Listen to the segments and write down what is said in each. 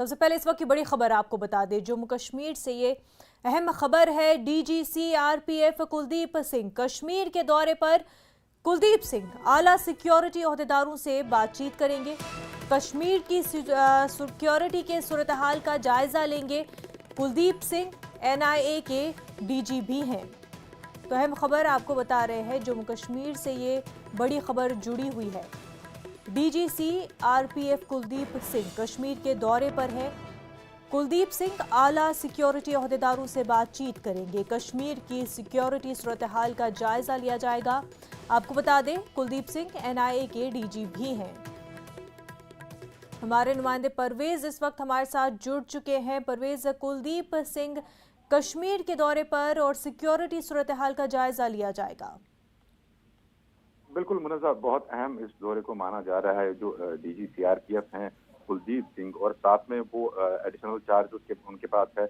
सबसे पहले इस वक्त की बड़ी खबर आपको बता दें, जम्मू कश्मीर से ये अहम खबर है। डीजीसी आरपीएफ कुलदीप सिंह कश्मीर के दौरे पर। कुलदीप सिंह आला सिक्योरिटी ओहदेदारों से बातचीत करेंगे, कश्मीर की सिक्योरिटी के सूरत हाल का जायजा लेंगे। कुलदीप सिंह एनआईए के डीजी भी हैं। तो अहम खबर आपको बता रहे हैं, जम्मू कश्मीर से ये बड़ी खबर जुड़ी हुई है। डीजीसी आरपीएफ कुलदीप सिंह कश्मीर के दौरे पर है। कुलदीप सिंह आला सिक्योरिटी ओहदेदारों से बातचीत करेंगे, कश्मीर की सिक्योरिटी सूरत हाल का जायजा लिया जाएगा। आपको बता दें, कुलदीप सिंह एनआईए के डीजी भी हैं। हमारे नुमाइंदे परवेज इस वक्त हमारे साथ जुड़ चुके हैं। परवेज, कुलदीप सिंह कश्मीर के दौरे पर और सिक्योरिटी सूरत हाल का जायजा लिया जाएगा। बिल्कुल मुनज़्ज़ा, बहुत अहम इस दौरे को माना जा रहा है। जो डीजी सीआरपीएफ हैं कुलदीप सिंह, और साथ में वो एडिशनल चार्ज उनके पास है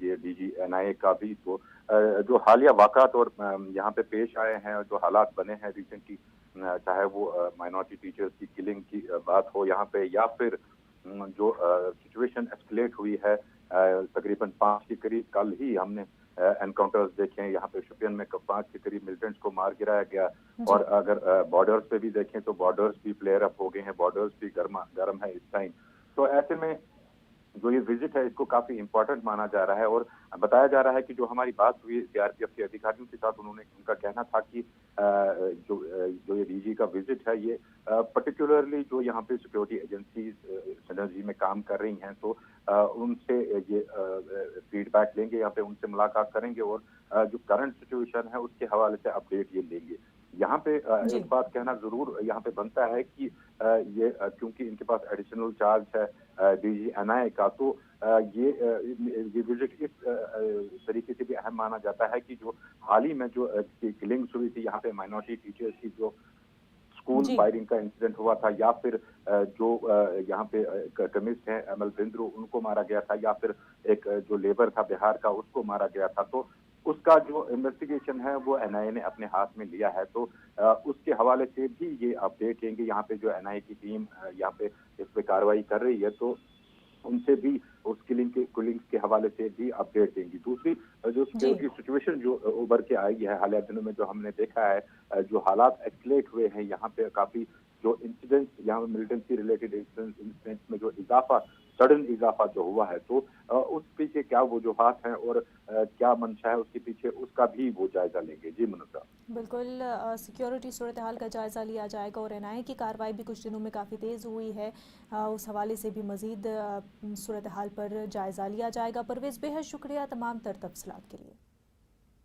ये डीजी एनआईए का भी। तो जो हालिया वाक़ात और यहाँ पे पेश आए हैं, जो हालात बने हैं रिसेंटली, चाहे वो माइनॉरिटी टीचर्स की किलिंग की बात हो यहाँ पे, या फिर जो सिचुएशन एस्केलेट हुई है तकरीबन 5 के करीब कल ही हमने एनकाउंटर्स देखे हैं यहाँ पे शोपियान में 5 के करीब मिलिटेंट्स को मार गिराया गया। और अगर बॉर्डर्स पे भी देखें तो बॉर्डर्स भी फ्लेयर अप हो गए हैं, बॉर्डर्स भी गर्म है इस टाइम। तो ऐसे में जो ये विजिट है इसको काफी इंपॉर्टेंट माना जा रहा है। और बताया जा रहा है कि जो हमारी बात हुई सीआरपीएफ के अधिकारियों के साथ, उनका कहना था कि जो ये डीजी का विजिट है ये पर्टिकुलरली जो यहाँ पे सिक्योरिटी एजेंसीज सिनर्जी में काम कर रही हैं, तो उनसे ये फीडबैक लेंगे, यहाँ पे उनसे मुलाकात करेंगे और जो करंट सिचुएशन है उसके हवाले से अपडेट ये लेंगे। यहाँ पे एक बात कहना जरूर यहाँ पे बनता है कि ये क्योंकि इनके पास एडिशनल चार्ज है डीजी एनआईए का, तो ये विजिट इस तरीके से भी अहम माना जाता है कि जो हाल ही में जो किलिंग्स हुई थी यहाँ पे माइनॉरिटी टीचर्स की, जो स्कूल फायरिंग का इंसिडेंट हुआ था, या फिर जो यहाँ पे कमिस्ट हैं अमल बिंद्रू, उनको मारा गया था, या फिर एक जो लेबर था बिहार का उसको मारा गया था, तो उसका जो इन्वेस्टिगेशन है वो एनआईए ने अपने हाथ में लिया है। तो उसके हवाले से भी ये अपडेट लेंगे। यहाँ पे जो एनआईए की टीम यहाँ पे इस पे कार्रवाई कर रही है, तो उनसे भी उस किलिंग्स के हवाले से भी अपडेट देंगी। दूसरी जो सिक्योरिटी सिचुएशन जो उभर के आई है हालिया दिनों में, जो हमने देखा है जो हालात एक्सलेट हुए हैं यहाँ पे, काफी जो इंसिडेंट्स यहाँ मिलिटेंसी रिलेटेड इंसिडेंट्स में जो सडन इजाफा जो हुआ है, तो उस पीछे क्या वजूहात हैं और क्या मंशा है उसके पीछे, उसका भी वो जायजा लेंगे। जी मुनज़्ज़ा, बिल्कुल, सिक्योरिटी सूरत हाल का जायजा लिया जाएगा और एनआईए की कार्रवाई भी कुछ दिनों में काफ़ी तेज़ हुई है, उस हवाले से भी मज़ीद सूरत हाल पर जायजा लिया जाएगा। परवेज़, बेहद शुक्रिया तमाम तर तफसीलात के लिए।